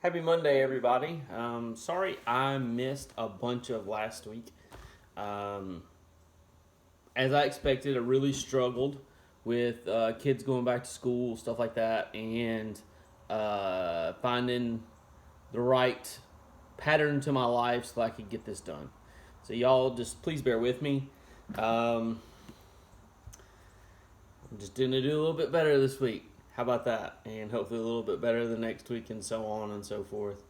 Happy Monday, everybody. Sorry I missed a bunch of last week. Um, as I expected, I really struggled with kids going back to school, stuff like that, and finding the right pattern to my life so I could get this done. So, y'all, just please bear with me. Um, I'm just going to do a little bit better this week. How about that? And hopefully a little bit better the next week, and so on and so forth.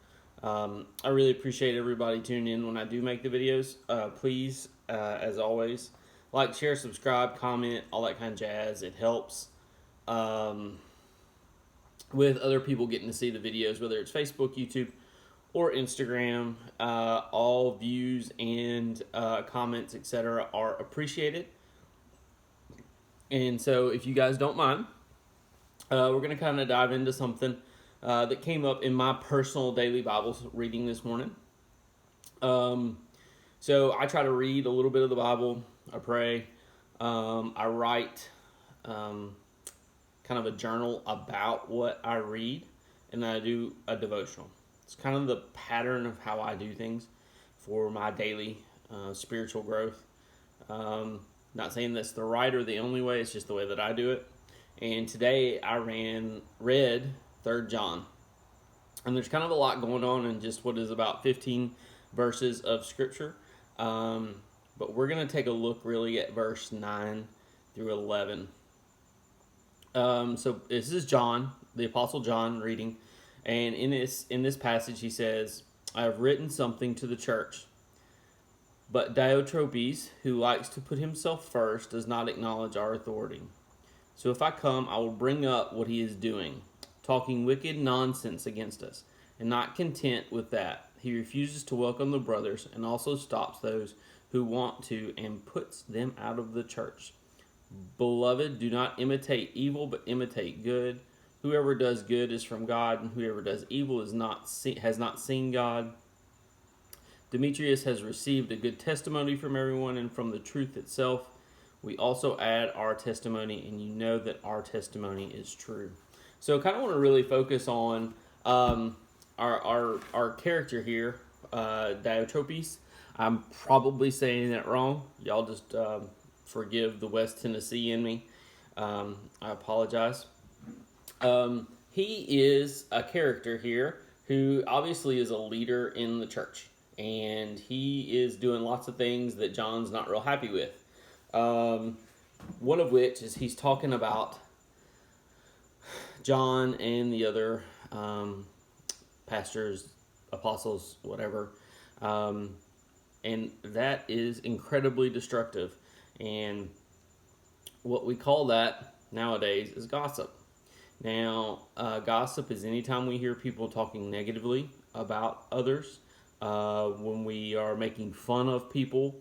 I really appreciate everybody tuning in when I do make the videos. Please, as always, like, share, subscribe, comment, all that kind of jazz. It helps um, with other people getting to see the videos, whether it's Facebook, YouTube, or Instagram. All views and comments, etc., are appreciated. And so, if you guys don't mind, we're going to kind of dive into something that came up in my personal daily Bible reading this morning. So I try to read a little bit of the Bible. I pray. I write kind of a journal about what I read, and then I do a devotional. It's kind of the pattern of how I do things for my daily spiritual growth. Not saying that's the right or the only way. It's just the way that I do it. And today I read 3rd John. And there's kind of a lot going on in just what is about 15 verses of Scripture. But we're going to take a look really at verse 9 through 11. So this is John, the Apostle John, reading. And in this passage he says, I have written something to the church. But Diotrephes, who likes to put himself first, does not acknowledge our authority. So if I come, I will bring up what he is doing, talking wicked nonsense against us. And not content with that, he refuses to welcome the brothers and also stops those who want to and puts them out of the church. Beloved, do not imitate evil, but imitate good. Whoever does good is from God, and whoever does evil has not seen God. Demetrius has received a good testimony from everyone and from the truth itself. We also add our testimony, and you know that our testimony is true. So I kind of want to really focus on our character here, Diotrephes. I'm probably saying that wrong. Y'all just forgive the West Tennessee in me. I apologize. He is a character here who obviously is a leader in the church. And he is doing lots of things that John's not real happy with. One of which is he's talking about John and the other pastors, apostles, whatever. And that is incredibly destructive. And what we call that nowadays is gossip. Now, gossip is anytime we hear people talking negatively about others. When we are making fun of people,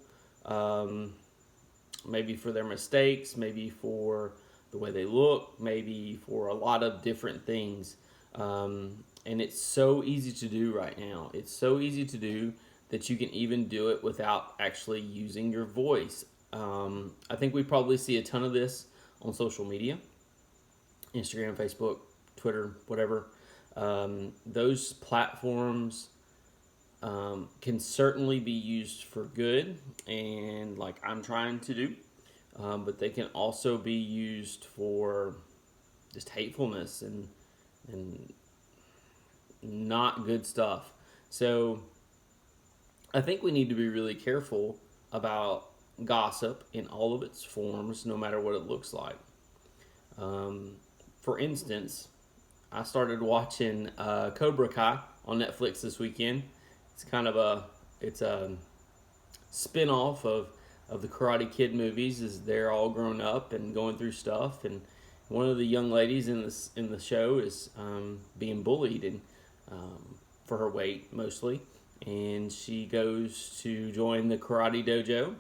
maybe for their mistakes, maybe for the way they look, maybe for a lot of different things. And it's so easy to do right now. It's so easy to do that you can even do it without actually using your voice. I think we probably see a ton of this on social media, Instagram, Facebook, Twitter, whatever. Those platforms can certainly be used for good, and like I'm trying to do, but they can also be used for just hatefulness and not good stuff. So I think we need to be really careful about gossip in all of its forms, no matter what it looks like. For instance, I started watching Cobra Kai on Netflix this weekend. It's a spin-off of the Karate Kid movies as they're all grown up and going through stuff, and one of the young ladies in the show is being bullied and for her weight mostly, and she goes to join the karate dojo,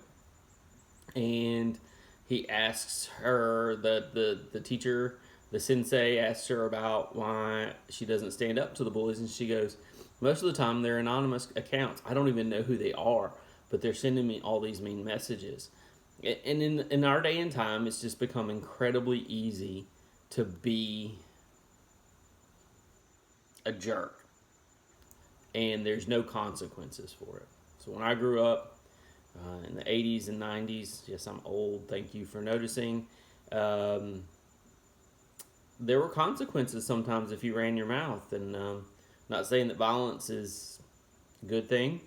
and he asks her, the teacher, the sensei asks her about why she doesn't stand up to the bullies, and she goes, most of the time they're anonymous accounts. I don't even know who they are, but they're sending me all these mean messages. And in our day and time, it's just become incredibly easy to be a jerk. and there's no consequences for it. So when I grew up in the 80s and 90s, yes, I'm old, thank you for noticing, um, there were consequences sometimes if you ran your mouth. And not saying that violence is a good thing,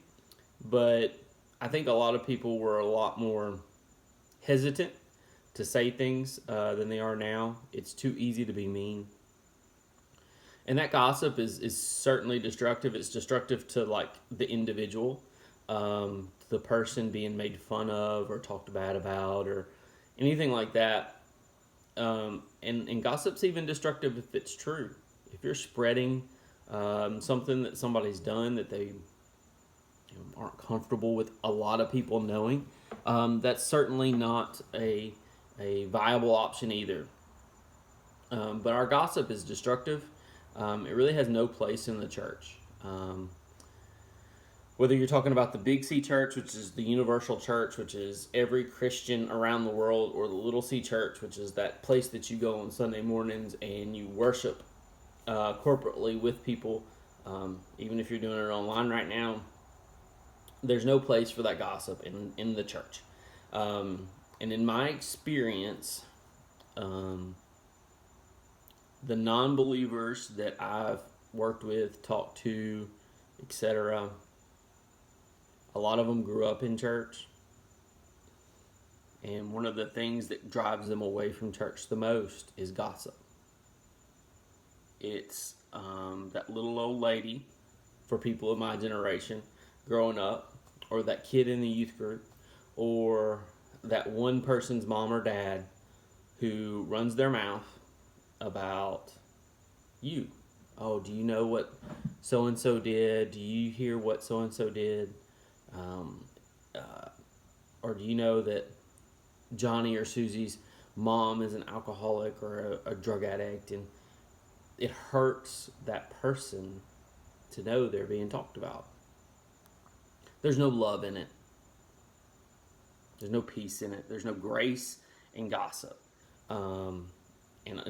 but I think a lot of people were a lot more hesitant to say things than they are now. It's too easy to be mean. And that gossip is certainly destructive. It's destructive to like the individual, the person being made fun of or talked bad about or anything like that. And gossip's even destructive if it's true. If you're spreading something that somebody's done that they aren't comfortable with a lot of people knowing, that's certainly not a viable option either. But our gossip is destructive. It really has no place in the church. Whether you're talking about the Big C Church, which is the universal church, which is every Christian around the world, or the Little C Church, which is that place that you go on Sunday mornings and you worship corporately with people, even if you're doing it online right now, there's no place for that gossip in the church. And in my experience, the non-believers that I've worked with, talked to, etc., a lot of them grew up in church. And one of the things that drives them away from church the most is gossip. It's that little old lady for people of my generation growing up, or that kid in the youth group, or that one person's mom or dad who runs their mouth about you. Oh, do you know what so and so did? Do you hear what so and so did? Or do you know that Johnny or Susie's mom is an alcoholic or a drug addict? And it hurts that person to know they're being talked about. There's no love in it. There's no peace in it. There's no grace in gossip. And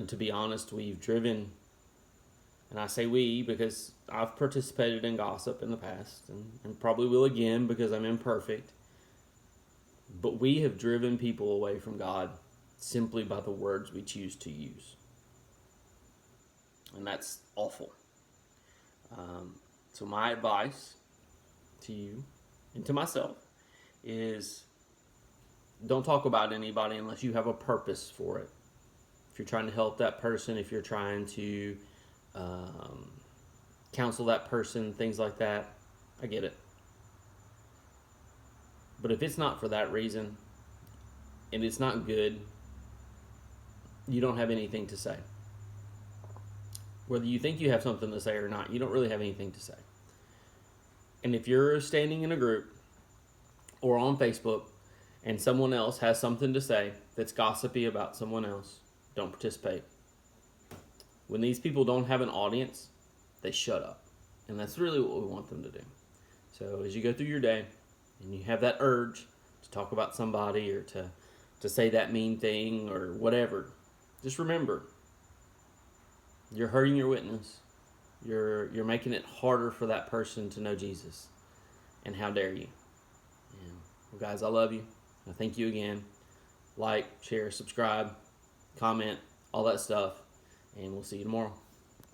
to be honest, we've driven, and I say we because I've participated in gossip in the past and probably will again because I'm imperfect. But we have driven people away from God simply by the words we choose to use. And that's awful. So my advice to you and to myself is don't talk about anybody unless you have a purpose for it. If you're trying to help that person, if you're trying to counsel that person, things like that, I get it. But if it's not for that reason, and it's not good, you don't have anything to say. Whether you think you have something to say or not, you don't really have anything to say. And if you're standing in a group or on Facebook and someone else has something to say that's gossipy about someone else, don't participate. When these people don't have an audience, they shut up. And that's really what we want them to do. So as you go through your day and you have that urge to talk about somebody or to say that mean thing or whatever, just remember, you're hurting your witness. You're making it harder for that person to know Jesus. And how dare you? And, well, guys, I love you. I thank you again. Like, share, subscribe, comment, all that stuff. And we'll see you tomorrow.